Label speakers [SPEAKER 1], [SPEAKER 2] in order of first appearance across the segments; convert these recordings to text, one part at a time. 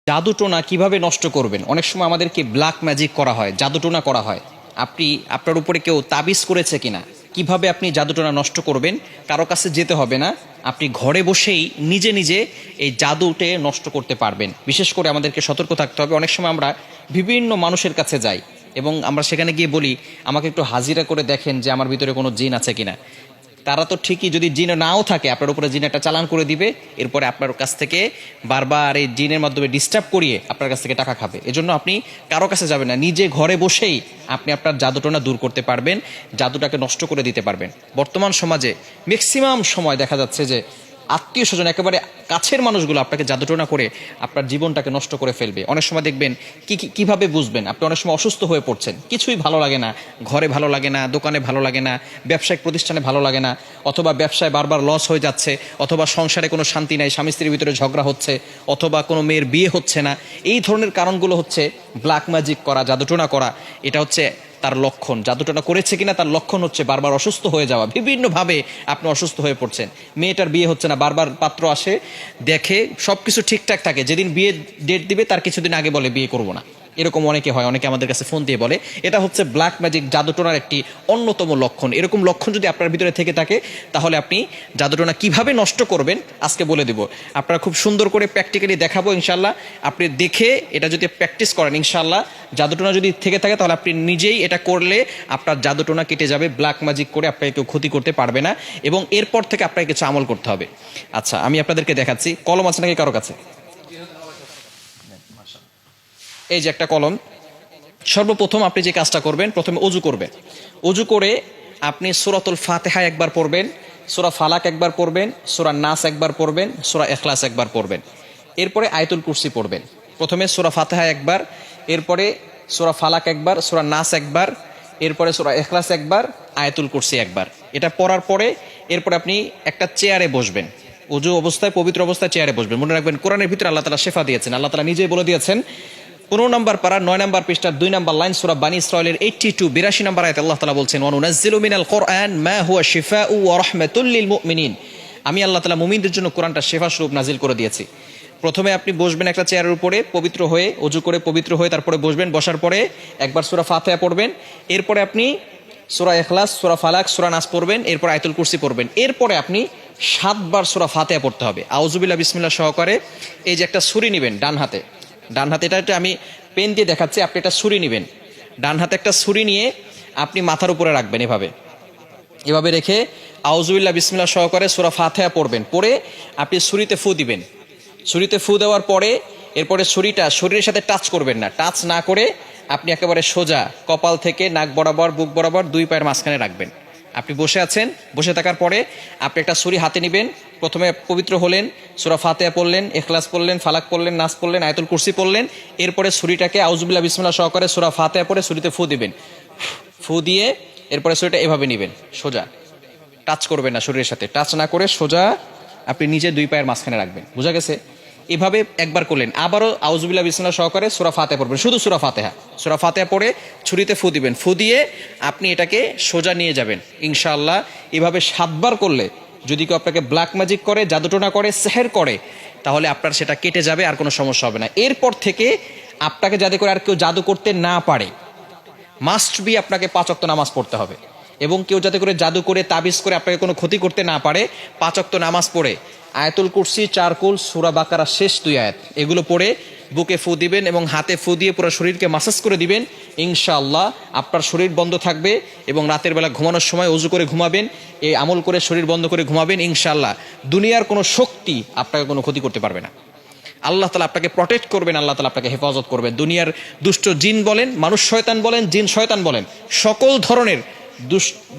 [SPEAKER 1] জাদুটোনা কিভাবে নষ্ট করবেন? অনেক সময় আমাদেরকে ব্ল্যাক ম্যাজিক করা হয়, জাদুটোনা করা হয়। আপনি আপনার উপরে কেউ তাবিজ করেছে কিনা, কিভাবে আপনি জাদুটোনা নষ্ট করবেন? কারো কাছে যেতে হবে না, আপনি ঘরে বসেই নিজে নিজে এই জাদুটে নষ্ট করতে পারবেন। বিশেষ করে আমাদেরকে সতর্ক থাকতে হবে। অনেক সময় আমরা বিভিন্ন মানুষের কাছে যাই এবং আমরা সেখানে গিয়ে বলি, আমাকে একটু হাজিরা করে দেখেন যে আমার ভিতরে কোনো জিন আছে কিনা। তারা তো ঠিকই, যদি জিন নাও থাকে আপনার উপরে জিন একটা চালান করে দিবে, এরপরে আপনার কাছ থেকে বারবার এই জিনের মাধ্যমে ডিস্টার্ব করিয়ে আপনার কাছ থেকে টাকা খাবে। এজন্য আপনি কারো কাছে যাবেন না, নিজে ঘরে বসেই আপনি আপনার জাদুটোনা দূর করতে পারবেন, জাদুটাকে নষ্ট করে দিতে পারবেন। বর্তমান সমাজে ম্যাক্সিমাম সময় দেখা যাচ্ছে যে আত্মীয় স্বজন, একেবারে কাছের মানুষগুলো আপনাকে জাদুটোনা করে আপনার জীবনটাকে নষ্ট করে ফেলবে। অনেক সময় দেখবেন কিভাবে বুঝবেন? আপনি অনেক সময় অসুস্থ হয়ে পড়ছেন, কিছুই ভালো লাগে না, ঘরে ভালো লাগে না, দোকানে ভালো লাগে না, ব্যবসায়িক প্রতিষ্ঠানে ভালো লাগে না, অথবা ব্যবসায় বারবার লস হয়ে যাচ্ছে, অথবা সংসারে কোনো শান্তি নাই, স্বামী স্ত্রীর ভিতরে ঝগড়া হচ্ছে, অথবা কোনো মেয়ের বিয়ে হচ্ছে না। এই ধরনের কারণগুলো হচ্ছে ব্ল্যাক ম্যাজিক করা, জাদুটোনা করা। এটা হচ্ছে তার লক্ষণ। জাদুটোনা করেছে কিনা তার লক্ষণ হচ্ছে বারবার অসুস্থ হয়ে যাওয়া, বিভিন্নভাবে আপনি অসুস্থ হয়ে পড়ছেন। মেয়েটার বিয়ে হচ্ছে না, বারবার পাত্র আসে, দেখে সব কিছু ঠিকঠাক থাকে, যেদিন বিয়ে ডেট দিবে তার কিছুদিন আগে বলে বিয়ে করবো না। এরকম অনেকে হয়, অনেকে আমাদের কাছে ফোন দিয়ে বলে। এটা হচ্ছে ব্ল্যাক ম্যাজিক, জাদুটোনার একটি অন্যতম লক্ষণ। এরকম লক্ষণ যদি আপনার ভিতরে থেকে থাকে, তাহলে আপনি জাদুটোনা কিভাবে নষ্ট করবেন আজকে বলে দেব। আপনারা খুব সুন্দর করে প্র্যাকটিক্যালি দেখাবো ইনশাল্লাহ। আপনি দেখে এটা যদি প্র্যাকটিস করেন, ইনশাল্লাহ জাদুটোনা যদি থেকে থাকে তাহলে আপনি নিজেই এটা করলে আপনার জাদুটোনা কেটে যাবে। ব্ল্যাক ম্যাজিক করে আপনাকে কেউ ক্ষতি করতে পারবে না, এবং এরপর থেকে আপনাকে কিছু আমল করতে হবে। আচ্ছা, আমি আপনাদেরকে দেখাচ্ছি। কলম আছে নাকি কারো কাছে? এই যে একটা কলম। সর্বপ্রথম আপনি যে কাজটা করবেন, প্রথমে অজু করবেন। অজু করে আপনি সূরাতুল ফাতিহা একবার পড়বেন, সূরা ফালাক একবার পড়বেন, সূরা নাস একবার পড়বেন, সূরা ইখলাস একবার পড়বেন। এরপরে আয়াতুল কুরসি পড়বেন। প্রথমে সূরা ফাতিহা একবার, এরপরে সূরা ফালাক একবার, সূরা নাস একবার, এরপরে সূরা ইখলাস একবার, আয়াতুল কুরসি একবার। এটা পড়ার পরে এরপরে আপনি একটা চেয়ারে বসবেন। অজু অবস্থায়, পবিত্র অবস্থায় চেয়ারে বসবেন। মনে রাখবেন, কোরআনের ভিতরে আল্লাহ তাআলা শেফা দিয়েছেন। আল্লাহ তাআলা নিজেই বলে দিয়েছেন 15 নম্বর পারা 9 নম্বর পৃষ্ঠার 2 নম্বর লাইন, সূরা বানী ইসরাঈলের 82 নম্বর আয়াতে আল্লাহ তাআলা বলছেন, ওয়া নুনাজ্জিলু মিনাল কুরআন মা হুয়া শিফাউ ওয়া রাহমাতুল লিল মুমিনিন। আমি আল্লাহ তাআলা মুমিনদের জন্য কোরআনটা শেফা স্বরূপ নাজিল করে দিয়েছি। প্রথমে আপনি বসবেন একটা চেয়ারের উপরে, পবিত্র হয়ে, অজু করে পবিত্র হয়ে তারপরে বসবেন। বসার পরে একবার সূরা ফাতিহা পড়বেন, এরপরে আপনি সূরা ইখলাস, সূরা ফালাক, সূরা নাস পড়বেন, এরপর আয়াতুল কুরসি পড়বেন। এরপরে আপনি 7 বার সূরা ফাতিহা পড়তে হবে আউযুবিল্লাহ বিসমিল্লাহ সহকারে। এই যে একটা ছুরি নেবেন ডান হাতে, এটা আমি পেন দিয়ে দেখাচ্ছি, আপনি একটা ছুরি নেবেন। ডান হাতে একটা ছুরি নিয়ে আপনি মাথার উপরে রাখবেন, এভাবে রেখে আউযুবিল্লাহ বিসমিল্লাহ সহকারে সূরা ফাতিহা পড়বেন। পড়ে আপনি ছুরিতে ফু দিবেন। ছুরিতে ফু দেওয়ার পরে এরপরে ছুরিটা শরীরের সাথে টাচ করবেন না। টাচ না করে আপনি একেবারে সোজা কপাল থেকে নাক বরাবর, বুক বরাবর 2 পায়ের মাঝখানে রাখবেন। আপনি বসে আছেন, বসে থাকার পরে আপনি একটা ছুরি হাতে নেবেন। প্রথমে পবিত্র হলেন, সূরা ফাতিহা পড়লেন, ইখলাস পড়লেন, ফালাক পড়লেন, নাস পড়লেন, আয়াতুল কুরসি পড়লেন। এরপরে ছুরিটাকে আউযুবিল্লাহ বিসমিল্লাহ সহকারে সূরা ফাতিহা পড়ে ছুরিতে ফু দিবেন। ফু দিয়ে এরপরে ছুরিটা এভাবে নেবেন, সোজা, টাচ করবেন না, শরীরের সাথে টাচ না করে সোজা আপনি নিজে 2 পায়ের মাঝখানে রাখবেন। বুঝা গেছে? এভাবে একবার করলেন। আবারও আউযুবিল্লাহ বিসমিল্লাহ সহকারে সূরা ফাতিহা পড়বেন, শুধু সূরা ফাতিহা পড়ে ছুরিতে ফু দিবেন। ফু দিয়ে আপনি এটাকে সোজা নিয়ে যাবেন ইনশাআল্লাহ। এভাবে 7 বার করলে যদি কেউ আপনাকে ব্ল্যাক ম্যাজিক করে, জাদুটোনা করে, সেহের করে, তাহলে আপনার সেটা কেটে যাবে, আর কোনো সমস্যা হবে না। এরপর থেকে আপনাকে যাতে করে আর কেউ জাদু করতে না পারে, মাস্ট বি আপনাকে 5 ওয়াক্ত নামাজ পড়তে হবে। এবং কেউ যাতে করে জাদু করে, তাবিজ করে আপনাকে কোনো ক্ষতি করতে না পারে, 5 ওয়াক্ত নামাজ পড়ে আয়াতুল কুরসি, 4 কুল, সূরা বাকারা শেষ 2 আয়াত, এগুলো পড়ে বুকে ফু দিবেন এবং হাতে ফু দিয়ে পুরো শরীরকে মাসাজ করে দিবেন। ইনশাআল্লাহ আপনার শরীর বন্ধ থাকবে, এবং রাতের বেলা ঘুমানোর সময় অজু করে ঘুমাবেন, এই আমল করে শরীর বন্ধ করে ঘুমাবেন। ইনশাআল্লাহ দুনিয়ার কোনো শক্তি আপনাকে কোনো ক্ষতি করতে পারবে না। আল্লাহ তাআলা আপনাকে প্রটেক্ট করবেন, আল্লাহ তাআলা আপনাকে হেফাজত করবেন। দুনিয়ার দুষ্ট জিন বলেন, মানুষ শয়তান বলেন, জিন শয়তান বলেন, সকল ধরনের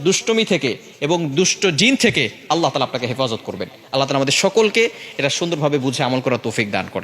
[SPEAKER 1] দুষ্টমি থেকে এবং দুষ্ট জিন থেকে আল্লাহ তাআলা আপনাকে হেফাজত করবেন। আল্লাহ তাআলা আমাদের সকলকে এটা সুন্দরভাবে বুঝে আমল করার তৌফিক দান করে।